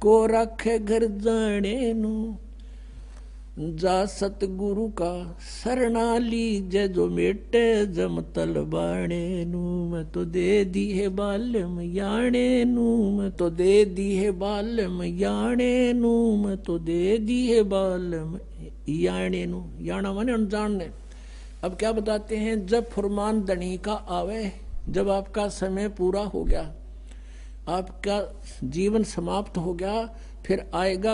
को रखे घर जाने नू, जा सतगुरु का शरणा लीजे जो मेटे जम तलबाणे नू। मैं तो दे दी है बालम याणे नू, मैं तो दे दी है बालम याणे नू, मैं तो दे दी है बालम याणे नू। याना माने अनजान। अब क्या बताते हैं, जब फुरमान दणी का आवे, जब आपका समय पूरा हो गया, आपका जीवन समाप्त हो गया, फिर आएगा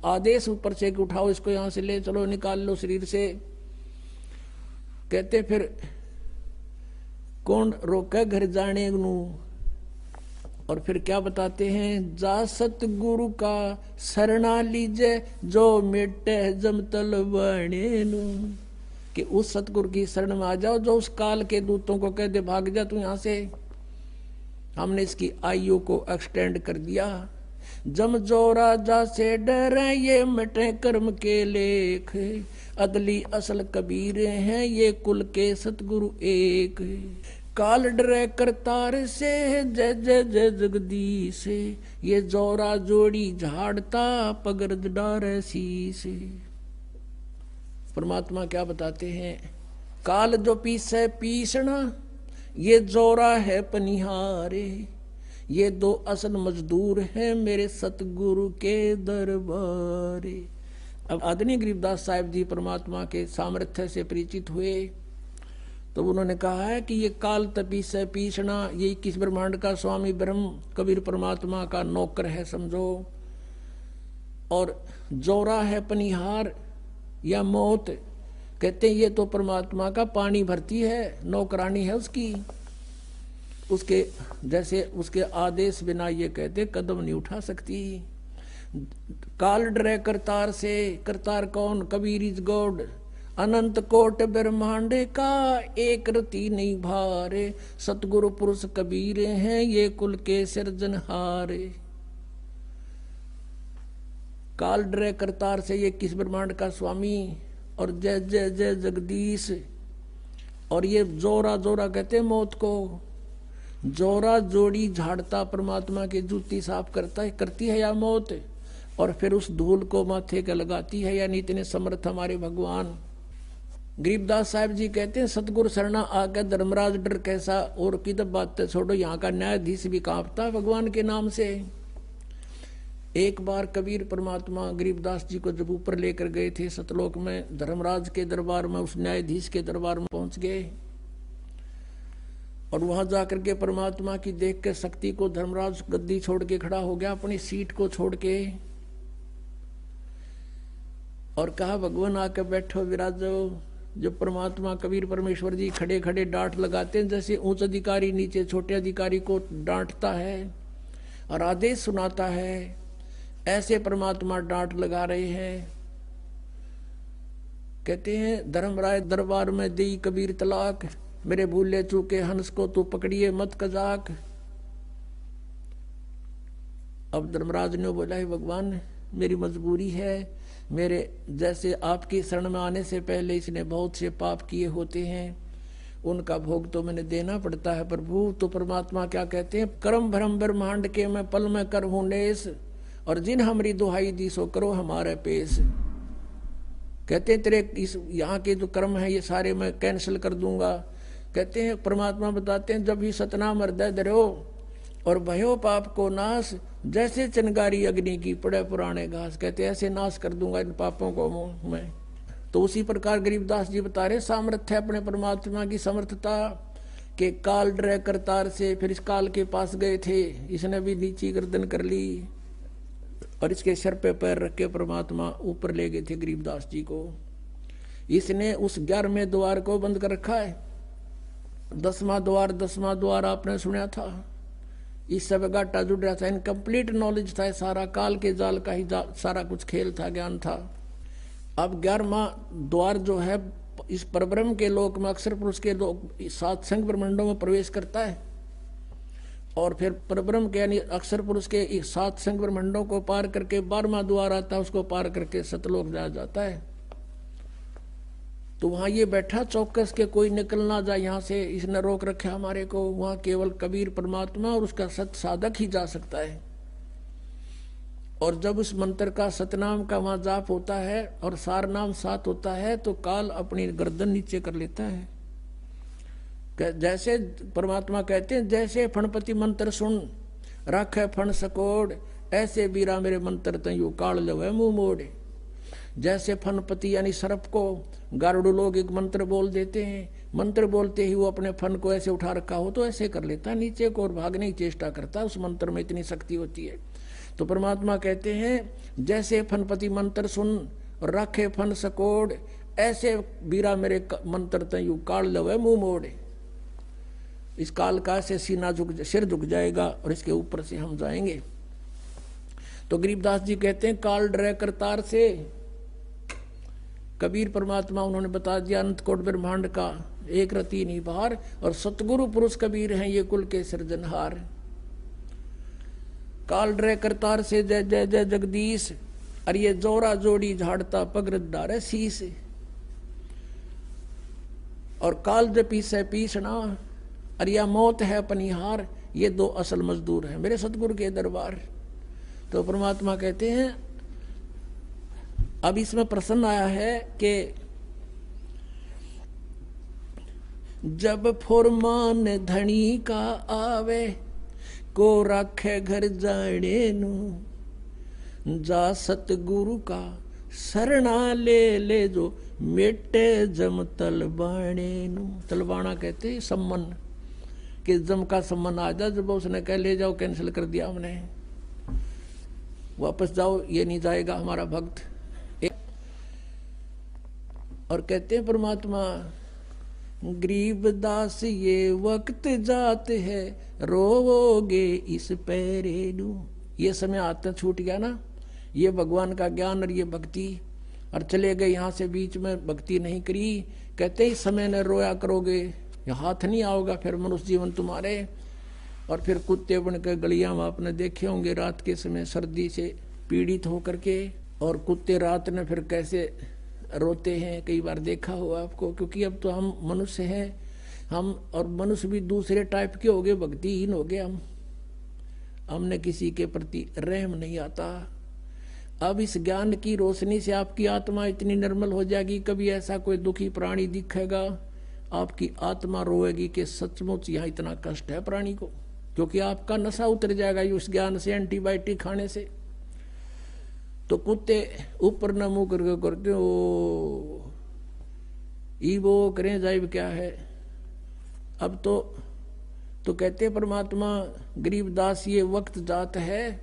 आदेश ऊपर से कि उठाओ इसको, यहां से ले चलो, निकाल लो शरीर से। कहते फिर कौन रोके घर जाने नू। और फिर क्या बताते हैं, जा सतगुरु का शरणा लीजे जो मेटे जम तलबाणे नू, कि उस सतगुरु की शरण में आ जाओ जो उस काल के दूतों को कह दे भाग जा तू यहां से। हमने इसकी आयु को एक्सटेंड कर दिया। जम जो राजा से डरे ये मिटे कर्म के लेख, अदली असल कबीर हैं ये कुल के सतगुरु एक। काल डरे करतार से जय जय जय जगदीश, ये जोरा जोड़ी झाड़ता पगर्द डारे शीश। परमात्मा क्या बताते हैं, काल जो पीसे पीसना, ये जोरा है पनिहारे, ये दो असल मजदूर हैं मेरे सतगुरु के दरबारे। अब आदरणीय गरीबदास साहिब जी परमात्मा के सामर्थ्य से परिचित हुए, तो उन्होंने कहा है कि ये काल तपी से पीसना, ये 21 ब्रह्मांड का स्वामी ब्रह्म कबीर परमात्मा का नौकर है समझो। और जोरा है पनिहार या मौत, कहते हैं ये तो परमात्मा का पानी भरती है, नौकरानी है उसकी। उसके जैसे उसके आदेश बिना ये कहते कदम नहीं उठा सकती। काल डरे करतार से, करतार कौन, कबीर इज गॉड। अनंत कोट ब्रह्मांड का एक रति नहीं भारे, सतगुरु पुरुष कबीर हैं ये कुल के सिरजनहारे। काल डरे करतार से ये किस ब्रह्मांड का स्वामी, और जय जय जय जगदीश। और ये जोरा जोरा कहते हैं मौत को, जोरा जोड़ी झाड़ता परमात्मा की जूती साफ करता है, करती है या मौत, और फिर उस धूल को माथे के लगाती है, यानी इतने समर्थ हमारे भगवान। गरीबदास साहिब जी कहते हैं सतगुरु शरणा आके धर्मराज डर कैसा, और की तो बात छोड़ो, यहाँ का न्यायाधीश भी कांपता भगवान के नाम से। एक बार कबीर परमात्मा गरीबदास जी को जब ऊपर लेकर गए थे सतलोक में, धर्मराज के दरबार में, उस न्यायाधीश के दरबार में पहुंच गए, और वहां जाकर के परमात्मा की देख के शक्ति को धर्मराज गद्दी छोड़ के खड़ा हो गया, अपनी सीट को छोड़ के, और कहा भगवान आके बैठो विराजो। जब परमात्मा कबीर परमेश्वर जी खड़े खड़े डांट लगाते हैं, जैसे उच्च अधिकारी नीचे छोटे अधिकारी को डांटता है और आदेश सुनाता है, ऐसे परमात्मा डांट लगा रहे हैं। कहते हैं धर्मराय दरबार में दी कबीर तलाक, मेरे भूले चूके हंस को तू पकड़िए मत कजाक। अब धर्मराज ने बोला है भगवान मेरी मजबूरी है, मेरे जैसे आपकी शरण में आने से पहले इसने बहुत से पाप किए होते हैं, उनका भोग तो मैंने देना पड़ता है प्रभु। तो परमात्मा क्या कहते हैं, कर्म भ्रम ब्रह्मांड के मैं पल में कर हूं नेस, और जिन हमारी दुहाई दी सो करो हमारे पेश। कहते हैं तेरे इस यहाँ के जो कर्म है ये सारे मैं कैंसिल कर दूंगा। कहते हैं परमात्मा बताते हैं, जब ही सतनाम हृदय धरो और भयो पाप को नाश, जैसे चिनगारी अग्नि की पड़े पुराने घास। कहते ऐसे नाश कर दूंगा इन पापों को मैं। तो उसी प्रकार गरीबदास जी बता रहे सामर्थ्य अपने परमात्मा की समर्थता के। काल डरे करतार से, फिर इस काल के पास गए थे, इसने भी नीची गर्दन कर ली और इसके सर पे पैर रख के परमात्मा ऊपर ले गए थे गरीबदास जी को। इसने उस 11वें द्वार को बंद कर रखा है। 10वां द्वार आपने सुना था, इस सब घाटा जुड़ रहा था, इनकम्प्लीट नॉलेज था, सारा काल के जाल का ही सारा कुछ खेल था, ज्ञान था। अब 11वां द्वार जो है इस परब्रह्म के लोक में अक्षर पुरुष के लोक 7 संग ब्रह्मांडों में प्रवेश करता है, और फिर परब्रह्म के यानी अक्षर पुरुष के 7 संग ब्रह्मांडों को पार करके 12वां द्वार आता है, उसको पार करके सतलोक जाया जाता है। तो वहां ये बैठा चौकस के कोई निकल ना जाए यहाँ से, इसने रोक रखा हमारे को। वहां केवल कबीर परमात्मा और उसका सत साधक ही जा सकता है। और जब उस मंत्र का सतनाम का वहां जाप होता है और सार नाम साथ होता है तो काल अपनी गर्दन नीचे कर लेता है। जैसे परमात्मा कहते हैं, जैसे फणपति मंत्र सुन रखे फण सकोड़, ऐसे बीरा मेरे मंत्र तयू काल लवे मुंह मोड़े। जैसे फणपति यानी सर्प को गारुड़ लोग एक मंत्र बोल देते हैं, मंत्र बोलते ही वो अपने फन को ऐसे उठा रखा हो तो ऐसे कर लेता नीचे को और भागने की चेष्टा करता, उस मंत्र में इतनी शक्ति होती है। तो परमात्मा कहते हैं जैसे फणपति मंत्र सुन रखे फन सकोड़, ऐसे बीरा मेरे मंत्र तयू काल लवे मुंह मोड़े। इस काल का से सिर झुक जाएगा और इसके ऊपर से हम जाएंगे। तो गरीबदास जी कहते हैं काल डरे करतार से। कबीर परमात्मा उन्होंने बता दिया अनंत कोट ब्रह्मांड का एक रति नहीं बाहर, और सतगुरु पुरुष कबीर हैं ये कुल के सृजनहार। काल डरे करतार से जय जय जय जगदीश, और ये जोरा जोड़ी झाड़ता पगरत डारे शीस। और काल जपी से पीसना, और यह मौत है पनिहार, ये दो असल मजदूर हैं मेरे सतगुरु के दरबार। तो परमात्मा कहते हैं अब इसमें प्रश्न आया है कि जब फुरमान धनी का आवे, को राखे घर जाने नू, जा सतगुरु का शरणा ले ले जो मेटे जम तलबाणे नू। तलबाना कहते सम्मन, कि जम का सम्मन आ जा। जब उसने कह ले जाओ, कैंसिल कर दिया हमने, वापस जाओ, ये नहीं जाएगा हमारा भक्त। और कहते हैं परमात्मा गरीबदास ये वक्त जाते है, रोवोगे इस पैरे नू। ये समय आते छूट गया ना, ये भगवान का ज्ञान और ये भक्ति, और चले गए यहाँ से, बीच में भक्ति नहीं करी। कहते इस समय न रोया करोगे, हाथ नहीं आओगा फिर मनुष्य जीवन तुम्हारे। और फिर कुत्ते बन कर गलियां में आपने देखे होंगे रात के समय सर्दी से पीड़ित होकर के, और कुत्ते रात में फिर कैसे रोते हैं, कई बार देखा हो आपको। क्योंकि अब तो हम मनुष्य हैं, हम और मनुष्य भी दूसरे टाइप के हो गए, भक्तिहीन हो गए हमने किसी के प्रति रहम नहीं आता। अब इस ज्ञान की रोशनी से आपकी आत्मा इतनी निर्मल हो जाएगी, कभी ऐसा कोई दुखी प्राणी दिखेगा आपकी आत्मा रोएगी कि सचमुच यहाँ इतना कष्ट है प्राणी को, क्योंकि आपका नशा उतर जाएगा उस ज्ञान से, एंटीबायोटिक खाने से। तो कुत्ते ऊपर न मुंह करके करते ओ ई वो करें जाइब क्या है। अब तो कहते परमात्मा गरीबदास ये वक्त जात है,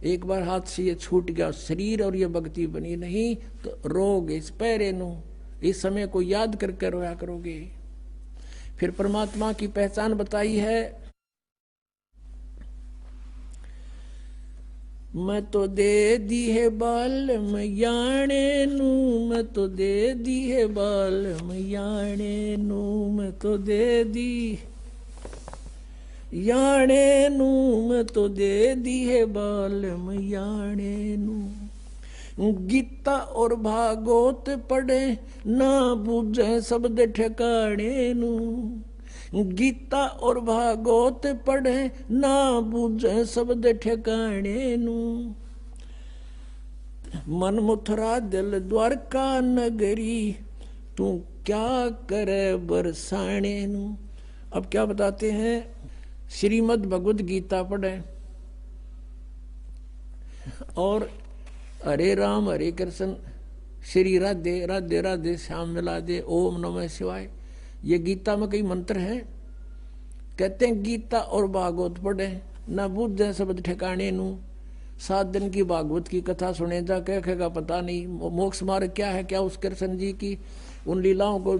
एक बार हाथ से ये छूट गया शरीर और ये भक्ति बनी नहीं, तो रोग इस पैरे नु, इस समय को याद करके रोया करोगे। फिर परमात्मा की पहचान बताई है, मैं तो दे दी है बाल मैयाणे नू, मैं तो दे दी है बाल मैयाणे नू, मैं तो दे दी याणे नू, मैं तो दे दी है बाल मैयाणे नू। गीता और भागवत पढ़े ना बूझे शब्द ठिकाने नू, गीता और भागवत पढ़े ना बूझे शब्द ठिकाने नू। मन मुथरा दिल द्वारका नगरी, तू क्या करे बरसाने नू। अब क्या बताते हैं, श्रीमद् भगवद गीता पढ़े और हरे राम हरे कृष्ण श्री राधे राधे राधे श्याम मिला दे, ओम नमः शिवाय, ये गीता में कई मंत्र हैं। कहते हैं गीता और भागवत पढ़े न बूझे शब्द ठिकाने नू। 7 दिन की भागवत की कथा सुने जा, क्या कहेगा पता नहीं। मोक्ष मार्ग क्या है, क्या उस कृष्ण जी की उन लीलाओं को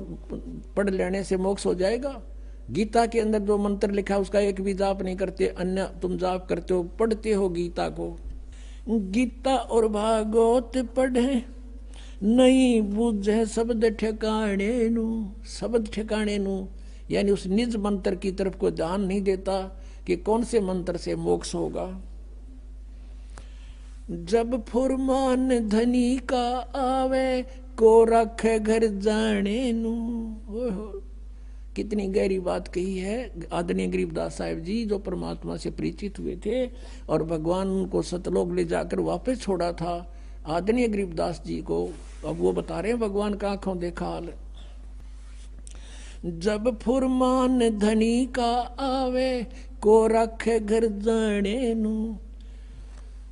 पढ़ लेने से मोक्ष हो जाएगा। गीता के अंदर जो मंत्र लिखा है उसका एक भी जाप नहीं करते, अन्य तुम जाप करते हो, पढ़ते हो गीता को। गीता और भागवत पढ़े नहीं बूझे शब्द ठिकाने नू, शब्द ठिकाने नू यानी उस निज मंत्र की तरफ को ध्यान नहीं देता कि कौन से मंत्र से मोक्ष होगा। जब फुरमान धनी का आवे, को रखे घर जाने नू। कितनी गहरी बात कही है आदरणीय गरीबदास साहिब जी, जो परमात्मा से परिचित हुए थे और भगवान उनको सतलोक ले जाकर वापस छोड़ा था आदरणीय गरीबदास जी को। अब वो बता रहे हैं भगवान का आंखों देखा हाल। जब फुरमान धनी का आवे को रखे घर जाने नू,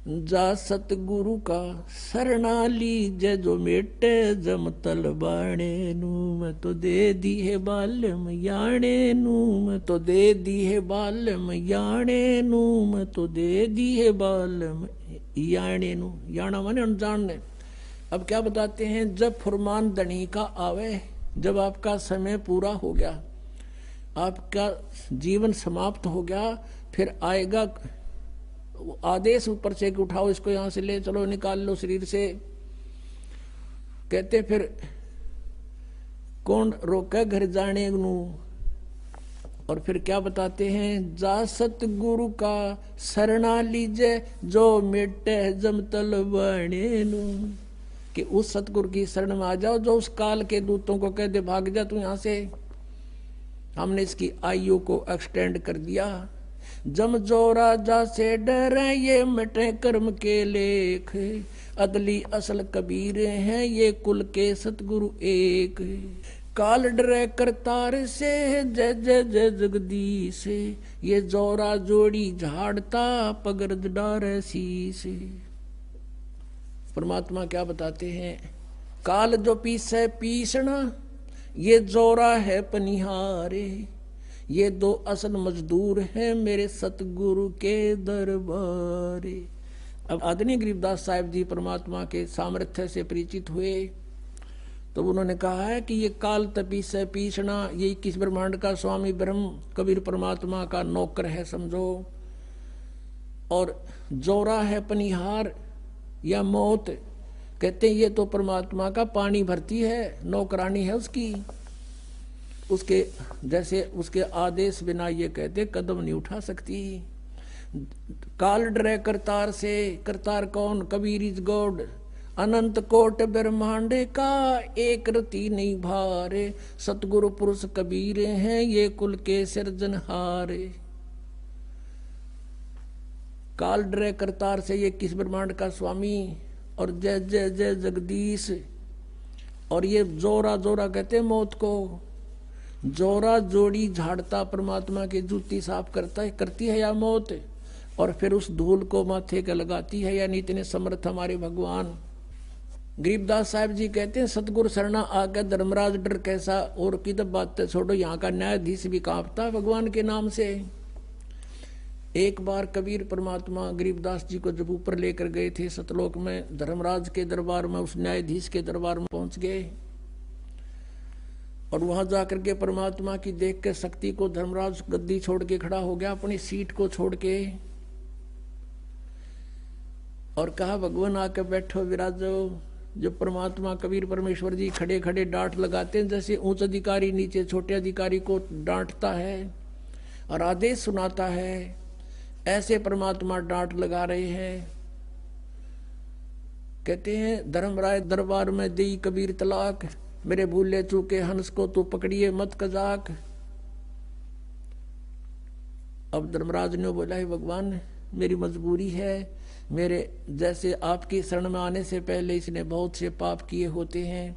जा सतगुरु का शरणा लीजे जो मेटे जम तल बाणे नू। मैं तो दे दी है बालम याणे नू, मैं तो दे दी है बालम याणे नू, मैं तो दे दी है बालम याणे नू। याना माने अनजान। अब क्या बताते हैं, जब फुरमान धनी का आवे, जब आपका समय पूरा हो गया, आपका जीवन समाप्त हो गया, फिर आएगा आदेश ऊपर से कि उठाओ इसको यहां से ले चलो, निकाल लो शरीर से। कहते फिर कौन रोके घर जाने नू। और फिर क्या बताते हैं, जा सतगुरु का शरणा लीजे जो मिटे जम तल बाणे नू, कि उस सतगुरु की शरण में आ जाओ जो उस काल के दूतों को कह दे भाग जा तू यहां से। हमने इसकी आयु को एक्सटेंड कर दिया। जम जो राजा से डरे ये मिटे कर्म के लेख, अदली असल कबीर हैं ये कुल के सतगुरु एक। काल डरे करतार से जय जय जय जगदीश, ये जोरा जोड़ी झाड़ता पगर्द डारे शीश। परमात्मा क्या बताते हैं, काल जो पीसे पीसना, ये जोरा है पनिहारे, ये दो असल मजदूर हैं मेरे सतगुरु के दरबारे। अब आदरणीय गरीबदास साहिब जी परमात्मा के सामर्थ्य से परिचित हुए तो उन्होंने कहा है कि ये काल तपी से पीसना, ये 21 ब्रह्मांड का स्वामी ब्रह्म कबीर परमात्मा का नौकर है समझो। और जोरा है पनिहार या मौत, कहते हैं ये तो परमात्मा का पानी भरती है, नौकरानी है उसकी। उसके जैसे उसके आदेश बिना ये कहते कदम नहीं उठा सकती। काल डरे करतार से, करतार कौन, कबीर इज गॉड। अनंत कोट ब्रह्मांड का एक रति नहीं भारे, सतगुरु पुरुष कबीर हैं ये कुल के सिरजनहारे। काल डरे करतार से ये किस ब्रह्मांड का स्वामी, और जय जय जय जगदीश। और ये जोरा जोरा कहते हैं मौत को। जोरा जोड़ी झाड़ता परमात्मा की जूती साफ करती है या मौत, और फिर उस धूल को माथे के लगाती है, यानी इतने समर्थ हमारे भगवान। गरीबदास साहिब जी कहते हैं सतगुरु शरणा आगे धर्मराज डर कैसा। और की तो बात छोड़ो, यहाँ का न्यायाधीश भी कांपता भगवान के नाम से। एक बार कबीर परमात्मा गरीबदास जी को जब ऊपर लेकर गए थे सतलोक में, धर्मराज के दरबार में, उस न्यायाधीश के दरबार में पहुंच गए। और वहां जाकर के परमात्मा की देख के शक्ति को धर्मराज गद्दी छोड़ के खड़ा हो गया, अपनी सीट को छोड़ के, और कहा भगवान आके बैठो विराजो। जो परमात्मा कबीर परमेश्वर जी खड़े खड़े डांट लगाते हैं, जैसे उच्च अधिकारी नीचे छोटे अधिकारी को डांटता है और आदेश सुनाता है, ऐसे परमात्मा डांट लगा रहे हैं। कहते हैं धर्मराय दरबार में दी कबीर तलाक, मेरे भूले चूके हंस को तू पकड़िए मत कजाक। अब धर्मराज ने बोला है भगवान मेरी मजबूरी है, मेरे जैसे आपकी शरण में आने से पहले इसने बहुत से पाप किए होते हैं,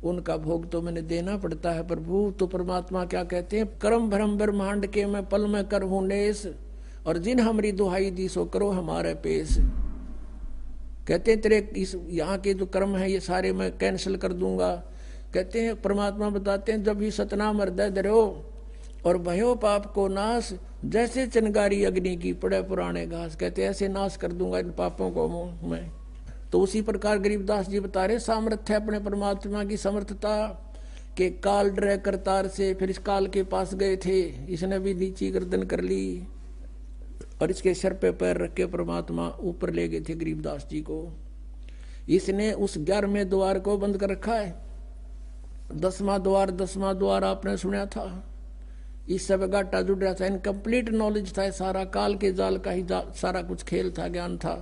उनका भोग तो मैंने देना पड़ता है प्रभु। तो परमात्मा क्या कहते हैं, कर्म भ्रम ब्रह्मांड के मैं पल में कर हूं नेस, और जिन हमारी दुहाई दी सो करो हमारे पेश। कहते हैं तेरे इस यहाँ के जो कर्म है ये सारे मैं कैंसिल कर दूंगा। कहते हैं परमात्मा बताते हैं जब भी सतनाम हृदय धरो और भयो पाप को नाश, जैसे चिनगारी अग्नि की पड़े पुराने घास। कहते ऐसे नाश कर दूंगा इन पापों को मैं। तो उसी प्रकार गरीबदास जी बता रहे सामर्थ्य अपने परमात्मा की समर्थता के। काल डरे करतार से, फिर इस काल के पास गए थे, इसने भी नीची गर्दन कर ली और इसके सर पे पैर रख के परमात्मा ऊपर ले गए थे गरीबदास जी को। इसने उस 11वें द्वार को बंद कर रखा है। 10वां द्वार आपने सुना था, इस सब घाटा जुड़ रहा था, इनकम्प्लीट नॉलेज था, सारा काल के जाल का ही सारा कुछ खेल था, ज्ञान था।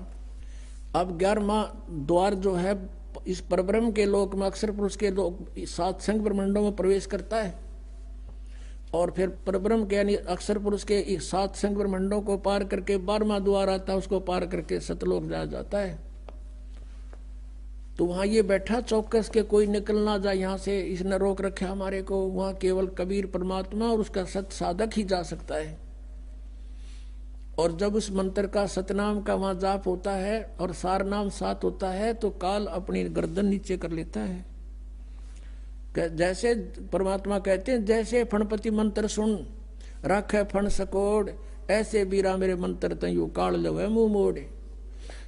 अब 11वां द्वार जो है इस परब्रह्म के लोक में अक्षर पुरुष के लोक 7 संग ब्रह्मांडों में प्रवेश करता है। और फिर परब्रह्म के यानी अक्षर पुरुष के 7 संग ब्रह्मंडों को पार करके 12वां द्वार आता है, उसको पार करके सतलोक जाया जाता है। तो वहां ये बैठा चौकस के कोई निकल ना जाए यहाँ से, इसने रोक रखा हमारे को। वहां केवल कबीर परमात्मा और उसका सत साधक ही जा सकता है। और जब उस मंत्र का सतनाम का वहां जाप होता है और सार नाम साथ होता है तो काल अपनी गर्दन नीचे कर लेता है। जैसे परमात्मा कहते हैं, जैसे फणपति मंत्र सुन रखे फण सकोड़, ऐसे बीरा मेरे मंत्र तयू काल लवे मुंह मोड़े।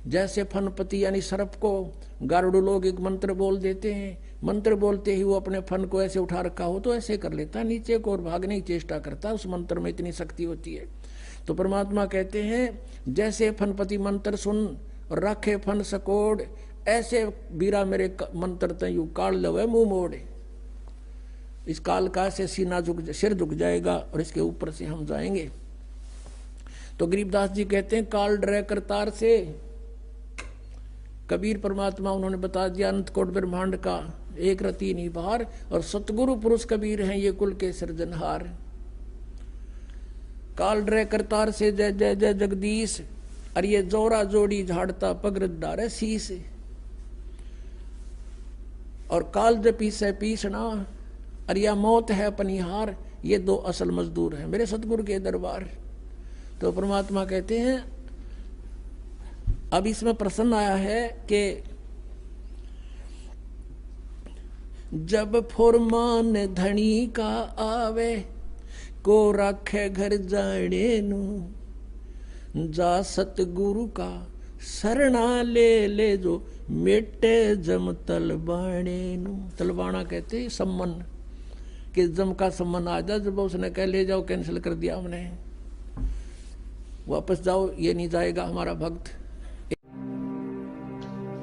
जैसे फणपति यानी सर्प को गारुड़ लोग एक मंत्र बोल देते हैं, मंत्र बोलते ही वो अपने फन को ऐसे उठा रखा हो तो ऐसे कर लेता नीचे को और भागने की चेष्टा करता, उस मंत्र में इतनी शक्ति होती है। तो परमात्मा कहते हैं जैसे फणपति मंत्र सुन और रखे फन सकोड़, ऐसे बीरा मेरे मंत्र तयू काल लवे मुंह मोड़े। इस काल का से सिर झुक जाएगा और इसके ऊपर से हम जाएंगे। तो गरीबदास जी कहते हैं काल डरे करतार से। कबीर परमात्मा उन्होंने बता दिया अनंत कोट ब्रह्मांड का एक रति नहीं बाहर, और सतगुरु पुरुष कबीर हैं ये कुल के सृजनहार। काल डरे करतार से जय जय जय जगदीश, और ये जोरा जोड़ी झाड़ता पगरत डारे शीस। और काल जपी से पीसना, और यह मौत है पनिहार, ये 2 असल मजदूर हैं मेरे सतगुरु के दरबार। तो परमात्मा कहते हैं अब इसमें प्रसन्न आया है कि जब फुरमान धनी का आवे, को राखे घर जाने नू, जा सतगुरु का शरणा ले ले जो मेटे जम तलबाणे नू। तलबाना कहते हैं सम्मन, कि जम का सम्मन आ जाए। जब उसने कह ले जाओ, कैंसिल कर दिया हमने, वापस जाओ, ये नहीं जाएगा हमारा भक्त।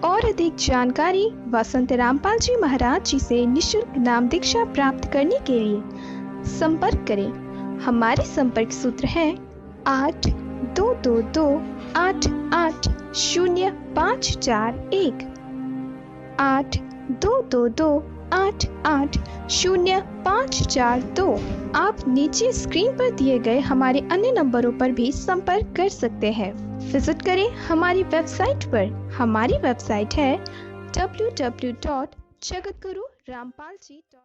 और अधिक जानकारी वसंत रामपाल जी महाराज जी से निशुल्क नाम दीक्षा प्राप्त करने के लिए संपर्क करें। हमारे संपर्क सूत्र हैं 8222880541 8222880542। आप नीचे स्क्रीन पर दिए गए हमारे अन्य नंबरों पर भी संपर्क कर सकते हैं। विजिट करें हमारी वेबसाइट पर। हमारी वेबसाइट है www.jagatgururampalji.com।